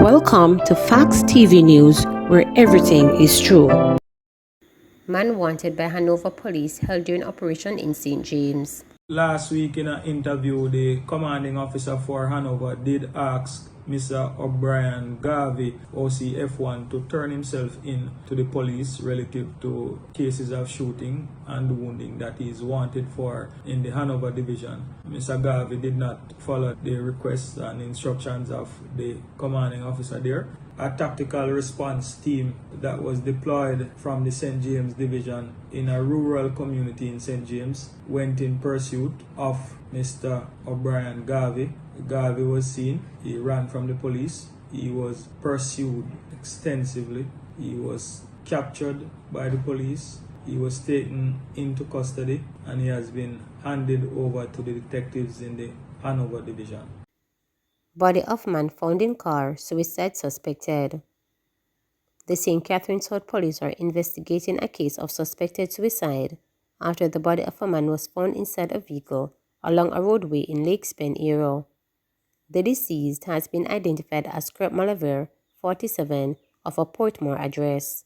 Welcome to Facts TV News, where everything is true. Man wanted by Hanover police held during operation in St. James. Last week in an interview, the commanding officer for Hanover did ask Mr. O'Brien Garvey, OCF1, to turn himself in to the police relative to cases of shooting and wounding that he is wanted for in the Hanover division. Mr. Garvey did not follow the requests and instructions of the commanding officer there. A tactical response team that was deployed from the St. James division in a rural community in St. James went in pursuit of Mr. O'Brien Garvey. Garvey was seen. He ran from the police. He was pursued extensively. He was captured by the police. He was taken into custody and he has been handed over to the detectives in the Hanover division. Body of man found in car, suicide suspected. The St. Catharines South Police are investigating a case of suspected suicide after the body of a man was found inside a vehicle along a roadway in Lake Spen area. The deceased has been identified as Kurt Malaver, 47, of a Portmore address.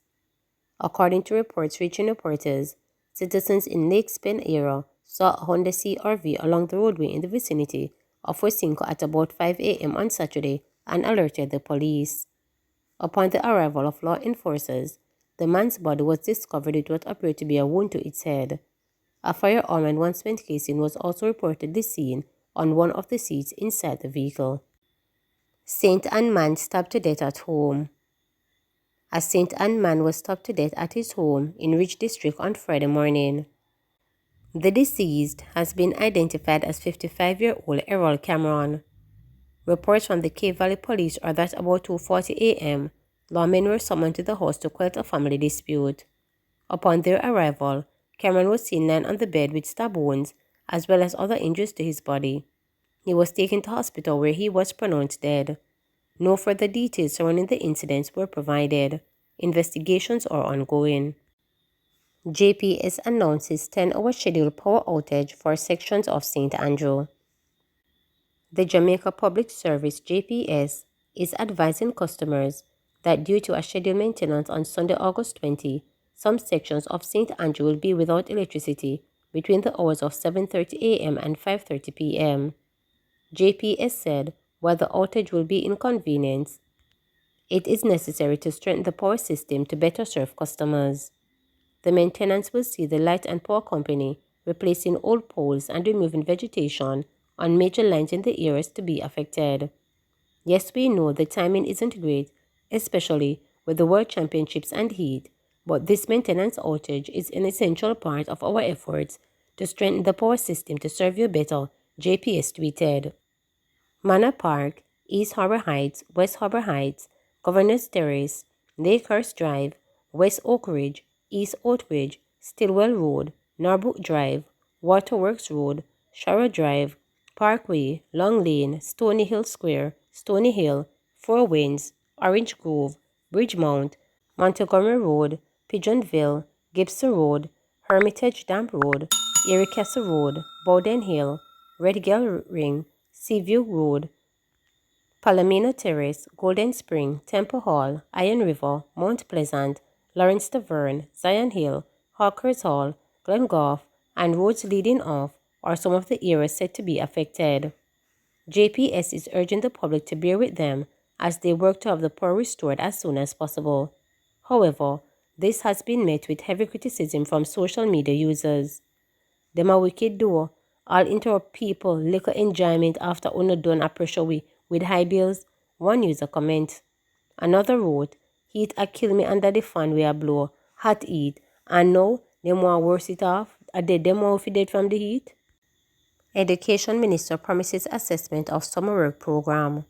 According to reports reaching reporters, citizens in Lake Spen area saw a Honda CR-V along the roadway in the vicinity of Wesinco at about 5 a.m. on Saturday and alerted the police. Upon the arrival of law enforcers, the man's body was discovered with what appeared to be a wound to its head. A firearm and one spent casing was also reportedly seen on one of the seats inside the vehicle. St. Anne man stabbed to death at home. A St. Anne man was stabbed to death at his home in Ridge District on Friday morning. The deceased has been identified as 55-year-old Errol Cameron. Reports from the Cape Valley Police are that about 2:40 a.m., lawmen were summoned to the house to quell a family dispute. Upon their arrival, Cameron was seen lying on the bed with stab wounds as well as other injuries to his body. He was taken to hospital where he was pronounced dead. No further details surrounding the incidents were provided. Investigations are ongoing. JPS announces 10-hour scheduled power outage for sections of St. Andrew. The Jamaica Public Service JPS is advising customers that due to a scheduled maintenance on Sunday, August 20, some sections of St. Andrew will be without electricity between the hours of 7:30 a.m. and 5:30 p.m. JPS said while the outage will be inconvenience, it is necessary to strengthen the power system to better serve customers. The maintenance will see the Light and Power Company replacing old poles and removing vegetation on major lines in the areas to be affected. Yes, we know the timing isn't great, especially with the World Championships and heat, but this maintenance outage is an essential part of our efforts to strengthen the power system to serve you better, JPS tweeted. Manor Park, East Harbour Heights, West Harbour Heights, Governor's Terrace, Lakehurst Drive, West Oak Ridge, East Oatridge, Stillwell Road, Norbrook Drive, Waterworks Road, Shara Drive, Parkway, Long Lane, Stony Hill Square, Stony Hill, Four Winds, Orange Grove, Bridgemount, Montgomery Road, Pigeonville, Gibson Road, Hermitage Dam Road, Erie Castle Road, Bowden Hill, Red Gale Ring, Seaview Road, Palomino Terrace, Golden Spring, Temple Hall, Iron River, Mount Pleasant, Lawrence Tavern, Zion Hill, Hawkers Hall, Glengoff, and roads leading off are some of the areas said to be affected. JPS is urging the public to bear with them as they work to have the power restored as soon as possible. However, this has been met with heavy criticism from social media users. Them a wicked do, all interrupt people little enjoyment after una done a pressure with high bills, one user comment. Another wrote, heat a kill me under the fan we a blow, hot heat, and now them want worse it off, a dead them want fi dead from the heat. Education Minister promises assessment of summer work program.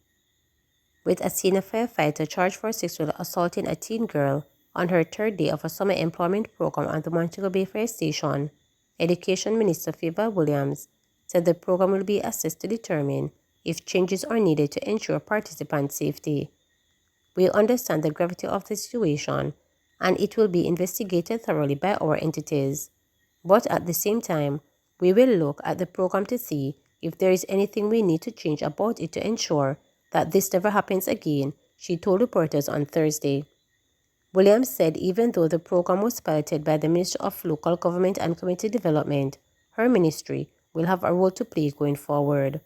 With a senior firefighter charged for sexually assaulting a teen girl on her third day of a summer employment program at the Montego Bay Fire Station, Education Minister Favor Williams said the program will be assessed to determine if changes are needed to ensure participant safety. We understand the gravity of the situation and it will be investigated thoroughly by our entities. But at the same time, we will look at the program to see if there is anything we need to change about it to ensure that this never happens again she told reporters on Thursday. Williams said even though the program was piloted by the Ministry of Local Government and Community Development, her ministry will have a role to play going forward.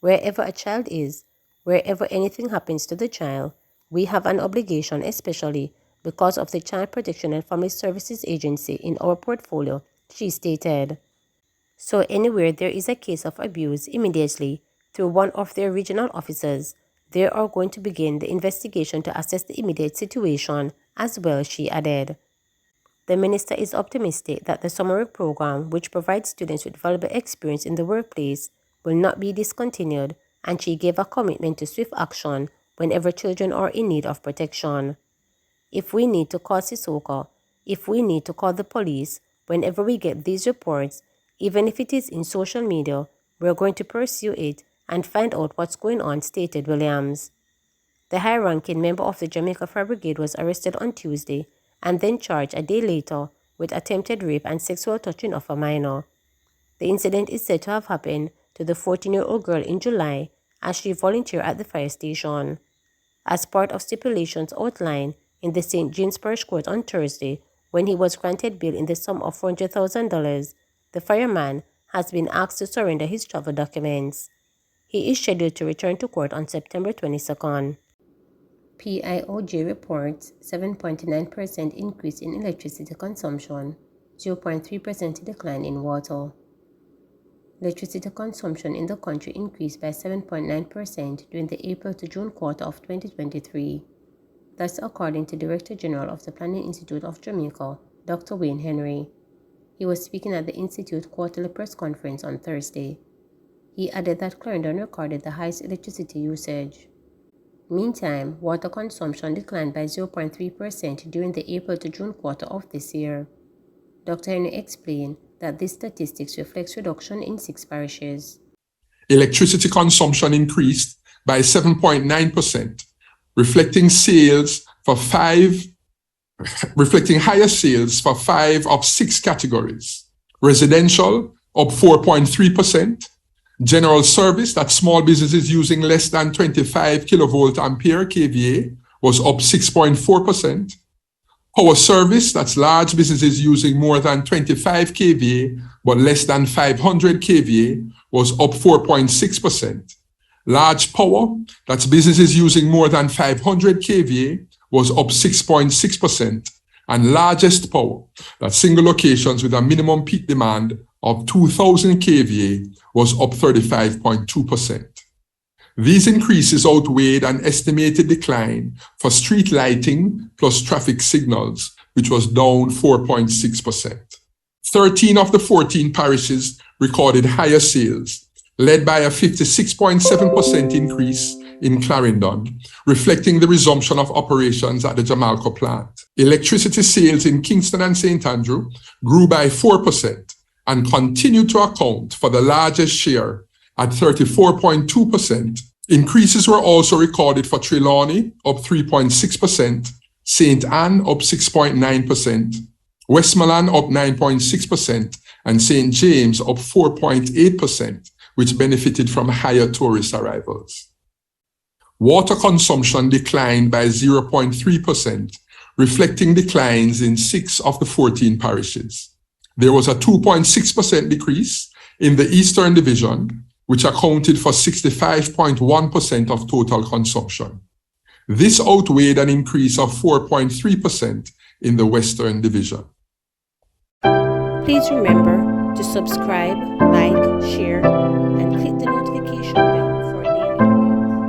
Wherever a child is, wherever anything happens to the child, we have an obligation, especially because of the Child Protection and Family Services Agency in our portfolio, she stated. So anywhere there is a case of abuse, immediately, through one of their regional officers, they are going to begin the investigation to assess the immediate situation as well, she added. The minister is optimistic that the summer work program, which provides students with valuable experience in the workplace, will not be discontinued, and she gave a commitment to swift action whenever children are in need of protection. If we need to call Sissoko, if we need to call the police, whenever we get these reports, even if it is in social media, we're going to pursue it and find out what's going on, stated Williams. The high-ranking member of the Jamaica Fire Brigade was arrested on Tuesday and then charged a day later with attempted rape and sexual touching of a minor. The incident is said to have happened to the 14-year-old girl in July as she volunteered at the fire station. As part of stipulations outlined in the St. James Parish Court on Thursday, when he was granted bail in the sum of $400,000, the fireman has been asked to surrender his travel documents. He is scheduled to return to court on September 22nd. Pioj reports 7.9% increase in electricity consumption, 0.3% decline in water. Electricity consumption in the country increased by 7.9% during the April to June quarter of 2023. That's according to Director General of the Planning Institute of Jamaica, Dr. Wayne Henry. He was speaking at the Institute quarterly press conference on Thursday. He added that Clarendon recorded the highest electricity usage. Meantime, water consumption declined by 0.3% during the April to June quarter of this year. Dr. Henry explained that these statistics reflects reduction in 6 parishes. Electricity consumption increased by 7.9%, reflecting higher sales for 5 of 6 categories. Residential up 4.3%, general service, that's small businesses using less than 25 kilovolt ampere kVA, was up 6.4%. Power service, that's large businesses using more than 25 kVA but less than 500 kVA, was up 4.6%. Large power, that's businesses using more than 500 kVA, was up 6.6%. And largest power, that's single locations with a minimum peak demand of 2,000 kVA, was up 35.2%. These increases outweighed an estimated decline for street lighting plus traffic signals, which was down 4.6%. 13 of the 14 parishes recorded higher sales, led by a 56.7% increase in Clarendon, reflecting the resumption of operations at the Jamaica plant. Electricity sales in Kingston and St. Andrew grew by 4% and continue to account for the largest share at 34.2%. Increases were also recorded for Trelawney, up 3.6%, St. Anne, up 6.9%, Westmoreland, up 9.6%, and St. James, up 4.8%, which benefited from higher tourist arrivals. Water consumption declined by 0.3%, reflecting declines in 6 of the 14 parishes. There was a 2.6% decrease in the Eastern Division, which accounted for 65.1% of total consumption. This outweighed an increase of 4.3% in the Western Division. Please remember to subscribe, like, share, and click the notification bell.